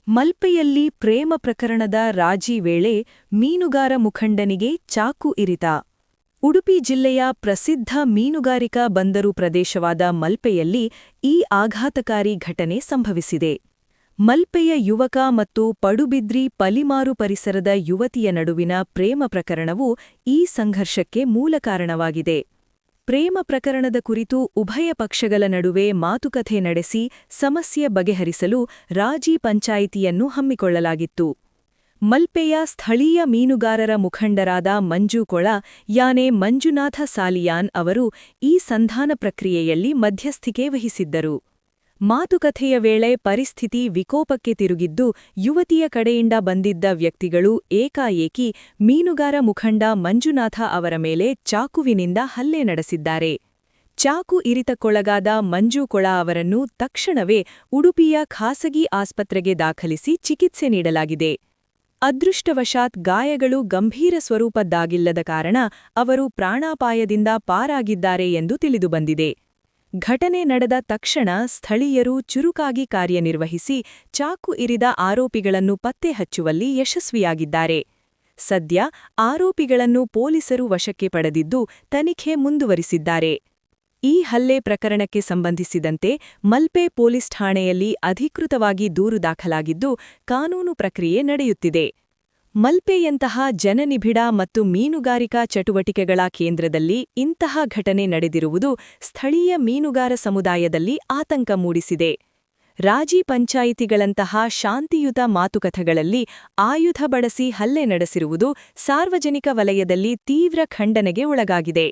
ಮಲ್ಪೆಯಲ್ಲಿ ಪ್ರೇಮ ಪ್ರಕರಣದ ರಾಜಿ ವೇಳೆ ಮೀನುಗಾರ ಮುಖಂಡನಿಗೆ ಚಾಕು ಇರಿತ. ಉಡುಪಿ ಜಿಲ್ಲೆಯ ಪ್ರಸಿದ್ಧ ಮೀನುಗಾರಿಕಾ ಬಂದರು ಪ್ರದೇಶವಾದ ಮಲ್ಪೆಯಲ್ಲಿ ಈ ಆಘಾತಕಾರಿ ಘಟನೆ ಸಂಭವಿಸಿದೆ. ಮಲ್ಪೆಯ ಯುವಕ ಮತ್ತು ಪಡುಬಿದ್ರಿ ಪಲಿಮಾರು ಪರಿಸರದ ಯುವತಿಯ ನಡುವಿನ ಪ್ರೇಮ ಪ್ರಕರಣವು ಈ ಸಂಘರ್ಷಕ್ಕೆ ಮೂಲ ಕಾರಣವಾಗಿದೆ. ಪ್ರೇಮ ಪ್ರಕರಣದ ಕುರಿತು ಉಭಯ ಪಕ್ಷಗಳ ನಡುವೆ ಮಾತುಕತೆ ನಡೆಸಿ ಸಮಸ್ಯೆ ಬಗೆಹರಿಸಲು ರಾಜಿ ಪಂಚಾಯಿತಿಯನ್ನು ಹಮ್ಮಿಕೊಳ್ಳಲಾಗಿತ್ತು. ಮಲ್ಪೆಯ ಸ್ಥಳೀಯ ಮೀನುಗಾರರ ಮುಖಂಡರಾದ ಮಂಜು ಕೊಳ ಯಾನೆ ಮಂಜುನಾಥ ಸಾಲಿಯಾನ್ ಅವರು ಈ ಸಂಧಾನ ಪ್ರಕ್ರಿಯೆಯಲ್ಲಿ ಮಧ್ಯಸ್ಥಿಕೆ ವಹಿಸಿದ್ದರು. ಮಾತುಕತೆಯ ವೇಳೆ ಪರಿಸ್ಥಿತಿ ವಿಕೋಪಕ್ಕೆ ತಿರುಗಿದ್ದು, ಯುವತಿಯ ಕಡೆಯಿಂದ ಬಂದಿದ್ದ ವ್ಯಕ್ತಿಗಳು ಏಕಾಏಕಿ ಮೀನುಗಾರ ಮುಖಂಡ ಮಂಜುನಾಥ ಅವರ ಮೇಲೆ ಚಾಕುವಿನಿಂದ ಹಲ್ಲೆ ನಡೆಸಿದ್ದಾರೆ. ಚಾಕು ಇರಿತಕ್ಕೊಳಗಾದ ಮಂಜು ಕೊಳ ಅವರನ್ನು ತಕ್ಷಣವೇ ಉಡುಪಿಯ ಖಾಸಗಿ ಆಸ್ಪತ್ರೆಗೆ ದಾಖಲಿಸಿ ಚಿಕಿತ್ಸೆ ನೀಡಲಾಗಿದೆ. ಅದೃಷ್ಟವಶಾತ್ ಗಾಯಗಳು ಗಂಭೀರ ಸ್ವರೂಪದ್ದಾಗಿಲ್ಲದ ಕಾರಣ ಅವರು ಪ್ರಾಣಾಪಾಯದಿಂದ ಪಾರಾಗಿದ್ದಾರೆ ಎಂದು ತಿಳಿದುಬಂದಿದೆ. ಘಟನೆ ನಡೆದ ತಕ್ಷಣ ಸ್ಥಳೀಯರು ಚುರುಕಾಗಿ ಕಾರ್ಯನಿರ್ವಹಿಸಿ ಚಾಕು ಇರಿದ ಆರೋಪಿಗಳನ್ನು ಪತ್ತೆ ಹಚ್ಚುವಲ್ಲಿ ಯಶಸ್ವಿಯಾಗಿದ್ದಾರೆ. ಸದ್ಯ ಆರೋಪಿಗಳನ್ನು ಪೊಲೀಸರು ವಶಕ್ಕೆ ಪಡೆದಿದ್ದು ತನಿಖೆ ಮುಂದುವರಿಸಿದ್ದಾರೆ. ಈ ಹಲ್ಲೆ ಪ್ರಕರಣಕ್ಕೆ ಸಂಬಂಧಿಸಿದಂತೆ ಮಲ್ಪೆ ಪೊಲೀಸ್ ಠಾಣೆಯಲ್ಲಿ ಅಧಿಕೃತವಾಗಿ ದೂರು ದಾಖಲಾಗಿದ್ದು ಕಾನೂನು ಪ್ರಕ್ರಿಯೆ ನಡೆಯುತ್ತಿದೆ. ಮಲ್ಪೆಯಂತಹ ಜನನಿಬಿಡ ಮತ್ತು ಮೀನುಗಾರಿಕಾ ಚಟುವಟಿಕೆಗಳ ಕೇಂದ್ರದಲ್ಲಿ ಇಂತಹ ಘಟನೆ ನಡೆದಿರುವುದು ಸ್ಥಳೀಯ ಮೀನುಗಾರ ಸಮುದಾಯದಲ್ಲಿ ಆತಂಕ ಮೂಡಿಸಿದೆ. ರಾಜಿ ಪಂಚಾಯಿತಿಗಳಂತಹ ಶಾಂತಿಯುತ ಮಾತುಕತೆಗಳಲ್ಲಿ ಆಯುಧ ಬಳಸಿ ಹಲ್ಲೆ ನಡೆಸಿರುವುದು ಸಾರ್ವಜನಿಕ ವಲಯದಲ್ಲಿ ತೀವ್ರ ಖಂಡನೆಗೆ ಒಳಗಾಗಿದೆ.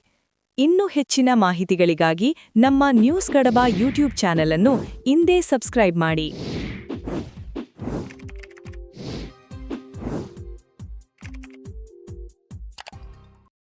ಇನ್ನೂ ಹೆಚ್ಚಿನ ಮಾಹಿತಿಗಳಿಗಾಗಿ ನಮ್ಮ ನ್ಯೂಸ್ ಗಡಬ ಯೂಟ್ಯೂಬ್ ಚಾನೆಲ್ ಅನ್ನು ಇಂದೇ ಸಬ್ಸ್ಕ್ರೈಬ್ ಮಾಡಿ.